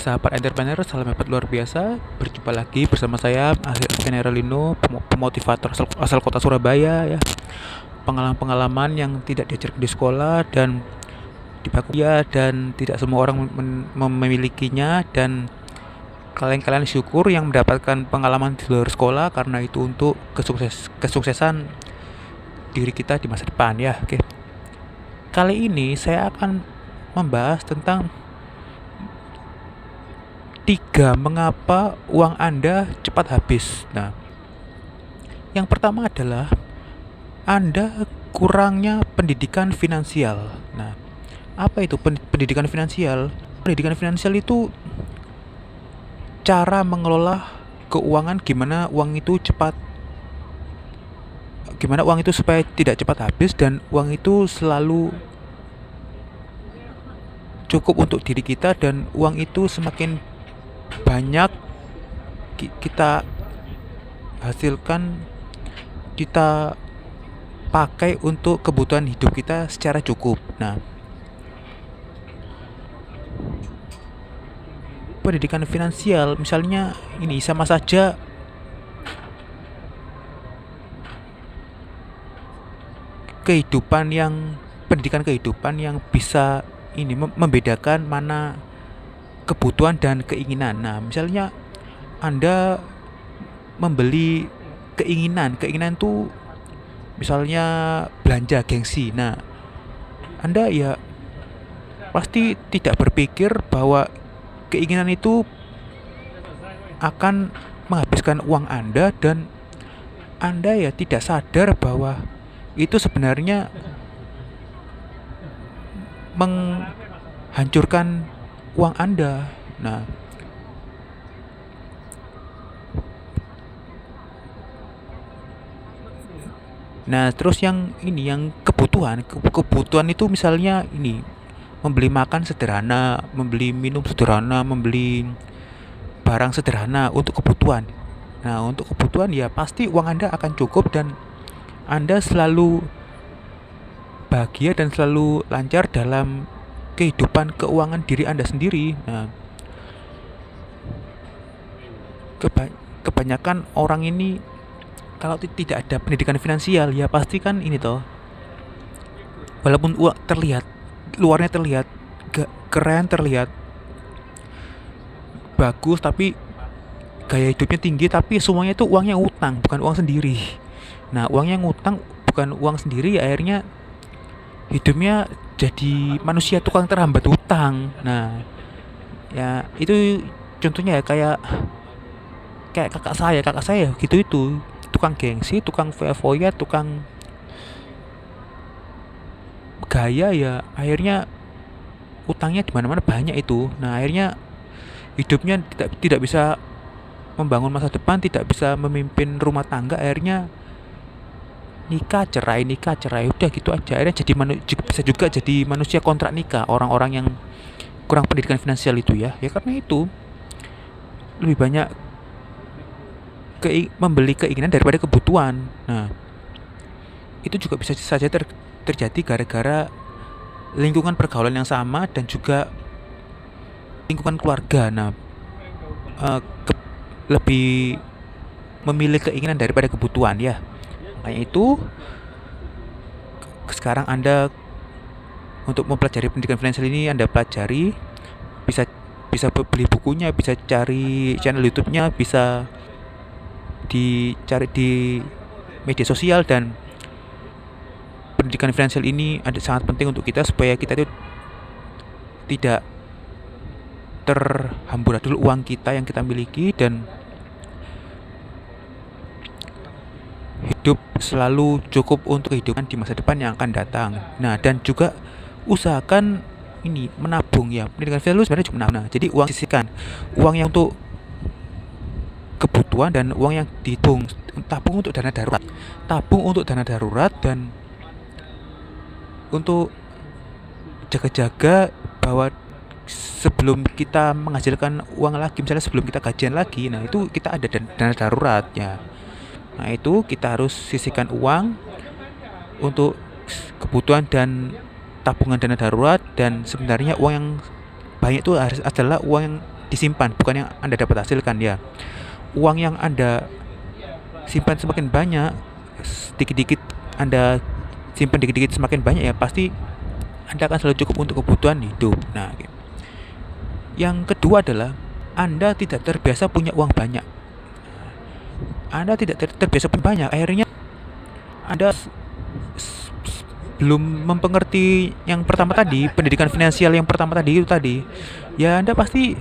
Sahabat entrepreneur, salam hebat luar biasa. Berjumpa lagi bersama saya, Akhil Generalino, pemotivator asal kota Surabaya ya. Pengalaman-pengalaman yang tidak diajarkan di sekolah dan di kuliah dan tidak semua orang memilikinya, dan kalian syukur yang mendapatkan pengalaman di luar sekolah karena itu untuk kesuksesan diri kita di masa depan ya. Oke. Kali ini saya akan membahas tentang mengapa uang Anda cepat habis. Nah, yang pertama adalah Anda kurangnya pendidikan finansial. Nah, apa itu pendidikan finansial? Pendidikan finansial itu cara mengelola keuangan, gimana uang itu supaya tidak cepat habis dan uang itu selalu cukup untuk diri kita, dan uang itu semakin banyak kita hasilkan, kita pakai untuk kebutuhan hidup kita secara cukup. Nah, pendidikan finansial misalnya ini sama saja pendidikan kehidupan yang bisa ini membedakan mana kebutuhan dan keinginan. Nah, misalnya Anda membeli keinginan tuh misalnya belanja gengsi. Nah, Anda ya pasti tidak berpikir bahwa keinginan itu akan menghabiskan uang Anda, dan Anda ya tidak sadar bahwa itu sebenarnya menghancurkan uang Anda. Nah, terus yang kebutuhan itu misalnya ini membeli makan sederhana, membeli minum sederhana, membeli barang sederhana untuk kebutuhan. Nah, untuk kebutuhan ya pasti uang Anda akan cukup dan Anda selalu bahagia dan selalu lancar dalam kehidupan keuangan diri Anda sendiri. Nah, kebanyakan orang ini kalau tidak ada pendidikan finansial ya pasti kan ini toh, walaupun uang luarnya terlihat keren, terlihat bagus, tapi gaya hidupnya tinggi, tapi semuanya itu uangnya utang, bukan uang sendiri. Nah, uangnya ngutang bukan uang sendiri, akhirnya hidupnya jadi manusia tukang terhambat utang. Nah, ya itu contohnya ya kayak kakak saya gitu, itu tukang gengsi, tukang foya-foya, tukang gaya, ya akhirnya utangnya di mana-mana banyak itu. Nah, akhirnya hidupnya tidak bisa membangun masa depan, tidak bisa memimpin rumah tangga, akhirnya nikah cerai, udah gitu aja. Akhirnya bisa juga jadi manusia kontrak nikah, orang-orang yang kurang pendidikan finansial itu ya karena itu lebih banyak membeli keinginan daripada kebutuhan. Nah, itu juga bisa saja terjadi gara-gara lingkungan pergaulan yang sama dan juga lingkungan keluarga. Nah, lebih memilih keinginan daripada kebutuhan ya. Makanya itu sekarang Anda untuk mempelajari pendidikan finansial ini, Anda pelajari, bisa beli bukunya, bisa cari channel YouTube-nya, bisa dicari di media sosial, dan pendidikan finansial ini sangat penting untuk kita supaya kita itu tidak terhamburadul uang kita yang kita miliki, dan hidup selalu cukup untuk kehidupan di masa depan yang akan datang. Nah, dan juga usahakan ini menabung ya. Pendidikan finansial sebenarnya cuma menabung. Nah, jadi uang sisihkan, uang yang untuk kebutuhan dan uang yang tabung untuk dana darurat, dan untuk jaga-jaga bahwa sebelum kita menghasilkan uang lagi, misalnya sebelum kita gajian lagi, nah itu kita ada dana darurat ya. Nah, itu kita harus sisihkan uang untuk kebutuhan dan tabungan dana darurat, dan sebenarnya uang yang banyak itu adalah uang yang disimpan, bukan yang Anda dapat hasilkan ya. Uang yang Anda simpan semakin banyak, sedikit-dikit Anda simpan dikit-dikit semakin banyak ya, pasti Anda akan selalu cukup untuk kebutuhan hidup. Nah, gitu. Yang kedua adalah Anda tidak terbiasa punya uang banyak. Anda tidak terbiasa punya banyak, akhirnya Anda belum mempengerti yang pertama tadi, pendidikan finansial yang pertama tadi itu tadi. Ya Anda pasti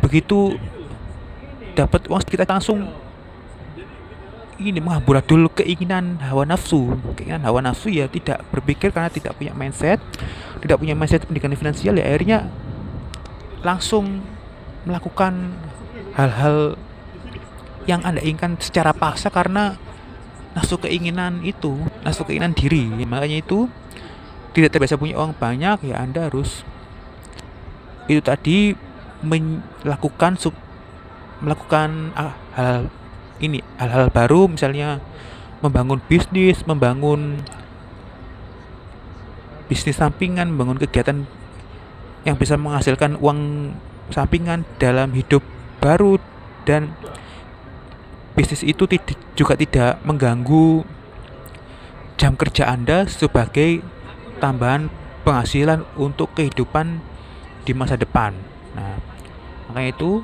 begitu dapat uang sedikit langsung ini mengamburadul keinginan hawa nafsu ya, tidak berpikir karena tidak punya mindset pendidikan finansial ya, akhirnya langsung melakukan hal-hal yang Anda inginkan secara paksa karena nafsu keinginan diri. Makanya itu tidak terbiasa punya uang banyak ya, Anda harus itu tadi melakukan hal-hal baru, misalnya membangun bisnis sampingan, membangun kegiatan yang bisa menghasilkan uang sampingan dalam hidup baru, dan bisnis itu juga tidak mengganggu jam kerja Anda sebagai tambahan penghasilan untuk kehidupan di masa depan. Nah, makanya itu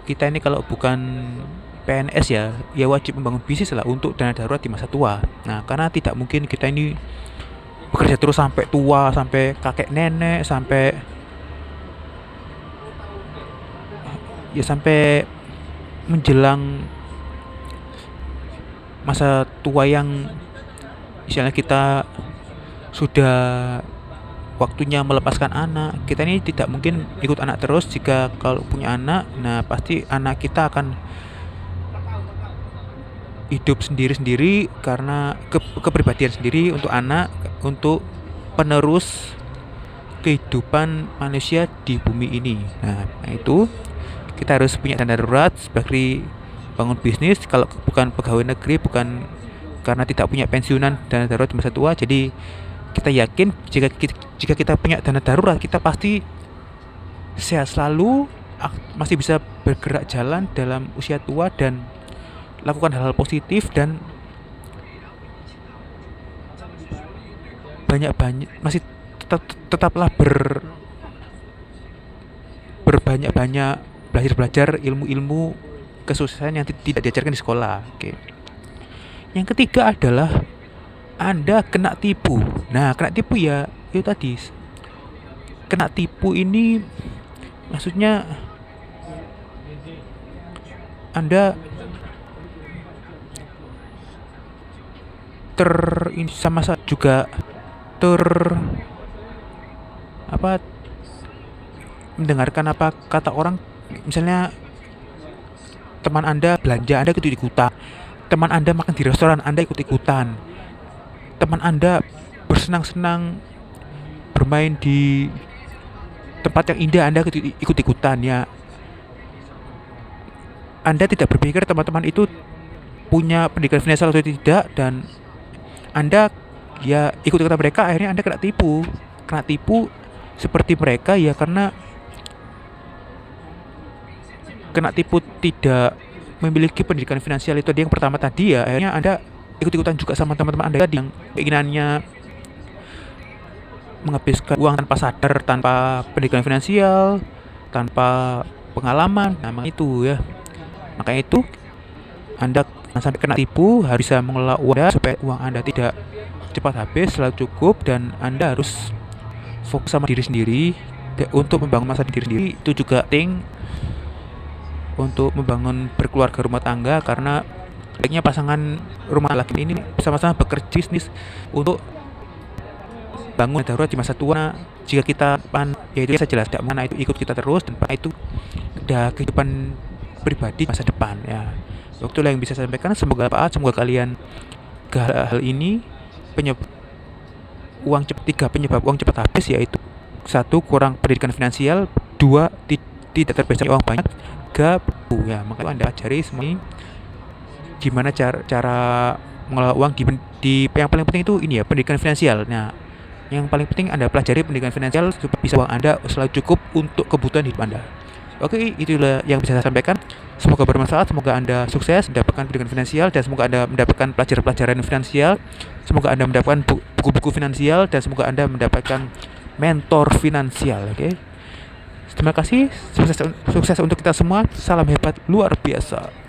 kita ini kalau bukan PNS ya wajib membangun bisnis lah untuk dana darurat di masa tua. Nah, karena tidak mungkin kita ini bekerja terus sampai tua, sampai kakek nenek, sampai menjelang masa tua yang misalnya kita sudah waktunya melepaskan anak. Kita ini tidak mungkin ikut anak terus. Jika kalau punya anak, nah pasti anak kita akan hidup sendiri-sendiri karena kepribadian sendiri untuk anak, untuk penerus kehidupan manusia di bumi ini. Nah itu kita harus punya dana darurat sebagai bangun bisnis. Kalau bukan pegawai negeri, bukan karena tidak punya pensiunan dana darurat di masa tua, jadi kita yakin jika kita punya dana darurat, kita pasti sehat selalu, masih bisa bergerak jalan dalam usia tua dan lakukan hal-hal positif, dan masih tetaplah berbanyak belajar ilmu-ilmu kesuksesan yang tidak diajarkan di sekolah. Oke. Yang ketiga adalah Anda kena tipu. Nah, kena tipu ya itu tadi. Kena tipu ini maksudnya Anda juga mendengarkan apa kata orang. Misalnya teman Anda belanja, Anda ikut-ikutan. Teman Anda makan di restoran, Anda ikut-ikutan. Teman Anda bersenang-senang bermain di tempat yang indah, Anda ikut-ikutan ya. Anda tidak berpikir teman-teman itu punya pendidikan finansial atau tidak, dan Anda ya ikut-ikutan mereka, akhirnya Anda kena tipu seperti mereka ya, karena kena tipu tidak memiliki pendidikan finansial itu yang pertama tadi ya, akhirnya Anda ikut-ikutan juga sama teman-teman Anda yang keinginannya menghabiskan uang tanpa sadar, tanpa pendidikan finansial, tanpa pengalaman. Nah, itu ya. Makanya itu Anda sampai kena tipu, harus bisa mengelola uang Anda supaya uang Anda tidak cepat habis, selalu cukup, dan Anda harus fokus sama diri sendiri untuk membangun masa diri sendiri. Itu juga penting untuk membangun berkeluarga, rumah tangga, karena baiknya pasangan rumah laki ini sama-sama bekerja bisnis untuk bangun darurat di masa tua. Jika kita yaitu saya jelas tidak mana itu ikut kita terus, dan itu ada kehidupan pribadi masa depan ya. Itulah yang bisa saya sampaikan. Semoga semoga kalian hal ini penyebab uang cepat habis, yaitu 1. kurang pendidikan finansial, 2. tidak terbiasa uang banyak, 3. ya. Maka Anda cari semua gimana cara mengelola uang di yang paling penting itu ini ya, pendidikan finansial. Nah, yang paling penting Anda pelajari pendidikan finansial supaya bisa uang Anda selalu cukup untuk kebutuhan hidup Anda. Oke, itulah yang bisa saya sampaikan. Semoga bermanfaat, semoga Anda sukses mendapatkan pendidikan finansial, dan semoga Anda mendapatkan pelajaran-pelajaran finansial. Semoga Anda mendapatkan buku-buku finansial, dan semoga Anda mendapatkan mentor finansial. Oke. Terima kasih. Sukses untuk kita semua. Salam hebat luar biasa.